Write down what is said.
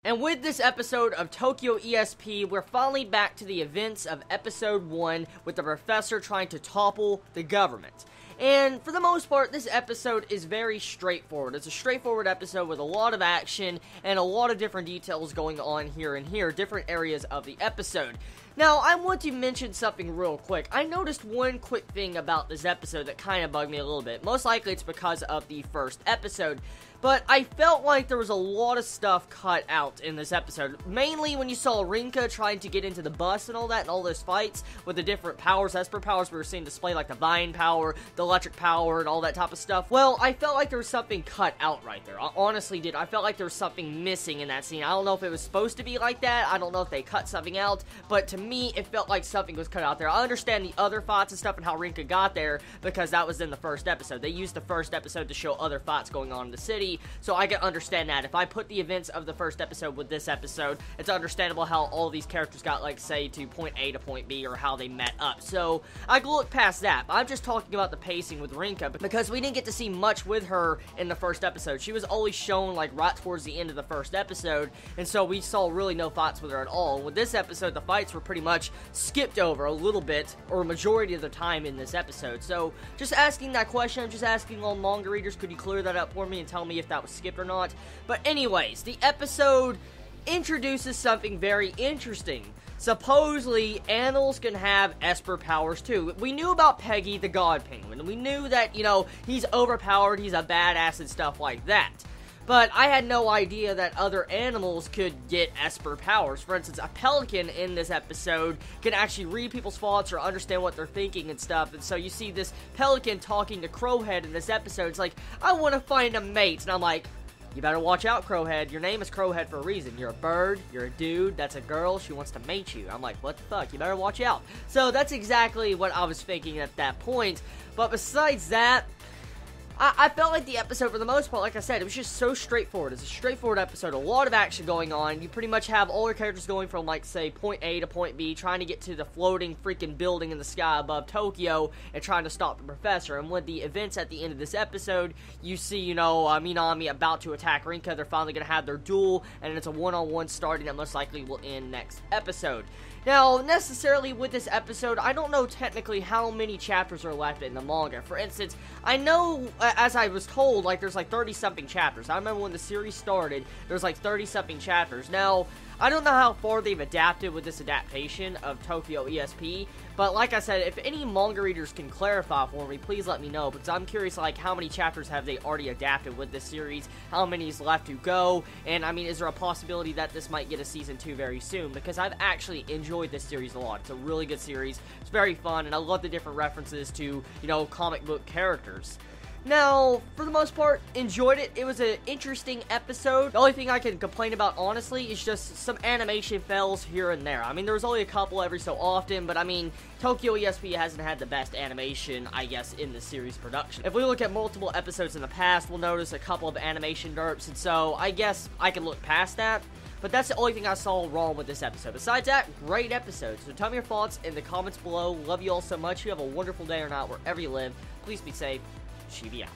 And with this episode of Tokyo ESP, we're finally back to the events of episode 1 with the professor trying to topple the government. And for the most part, this episode is very straightforward. It's a straightforward episode with a lot of action and a lot of different details going on here and here, different areas of the episode. Now, I want to mention something real quick. I noticed one quick thing about this episode that kind of bugged me a little bit. Most likely it's because of the first episode. But I felt like there was a lot of stuff cut out in this episode. Mainly when you saw Rinka trying to get into the bus and all that, and all those fights with the different powers, Esper powers we were seeing display, like the Vine power, the electric power, and all that type of stuff. Well, I felt like there was something cut out right there. I honestly did. I felt like there was something missing in that scene. I don't know if it was supposed to be like that. I don't know if they cut something out. But to me, it felt like something was cut out there. I understand the other fights and stuff and how Rinka got there because that was in the first episode. They used the first episode to show other fights going on in the city. So I can understand that. If I put the events of the first episode with this episode, it's understandable how all these characters got, like, say, to point A to point B, or how they met up. So I can look past that. But I'm just talking about the pacing with Rinka, because we didn't get to see much with her in the first episode. She was only shown, like, right towards the end of the first episode, and so we saw really no fights with her at all. With this episode, the fights were pretty much skipped over a little bit, or a majority of the time in this episode. So just asking that question, I'm just asking all manga readers, could you clear that up for me and tell me if that was skipped or not? But anyways, the episode introduces something very interesting. Supposedly, animals can have Esper powers too. We knew about Peggy the God Penguin. We knew that, you know, he's overpowered, he's a badass and stuff like that. But I had no idea that other animals could get Esper powers. For instance, a pelican in this episode can actually read people's thoughts or understand what they're thinking and stuff. And so you see this pelican talking to Crowhead in this episode. It's like, I want to find a mate. And I'm like, you better watch out, Crowhead. Your name is Crowhead for a reason. You're a bird, you're a dude, that's a girl, she wants to mate you. I'm like, what the fuck? You better watch out. So that's exactly what I was thinking at that point. But besides that, I felt like the episode, for the most part, like I said, it was just so straightforward. It's a straightforward episode, a lot of action going on. You pretty much have all your characters going from, like, say, point A to point B, trying to get to the floating freaking building in the sky above Tokyo, and trying to stop the professor. And with the events at the end of this episode, you see, you know, Minami about to attack Rinka. They're finally going to have their duel, and it's a one-on-one starting that most likely will end next episode. Now, necessarily with this episode, I don't know technically how many chapters are left in the manga. For instance, I know, as I was told, like, there's like 30-something chapters. I remember when the series started, there's like 30-something chapters. Now, I don't know how far they've adapted with this adaptation of Tokyo ESP, but like I said, if any manga readers can clarify for me, please let me know, because I'm curious, like, how many chapters have they already adapted with this series, how many is left to go, and, I mean, is there a possibility that this might get a Season 2 very soon, because I've actually enjoyed this series a lot. It's a really good series, it's very fun, and I love the different references to, you know, comic book characters. Now, for the most part, enjoyed it. It was an interesting episode. The only thing I can complain about, honestly, is just some animation fails here and there. I mean, there was only a couple every so often, but I mean, Tokyo ESP hasn't had the best animation, I guess, in the series production. If we look at multiple episodes in the past, we'll notice a couple of animation derps, and so I guess I can look past that. But that's the only thing I saw wrong with this episode. Besides that, great episode. So tell me your thoughts in the comments below. Love you all so much. You have a wonderful day or night wherever you live. Please be safe. Chibi out.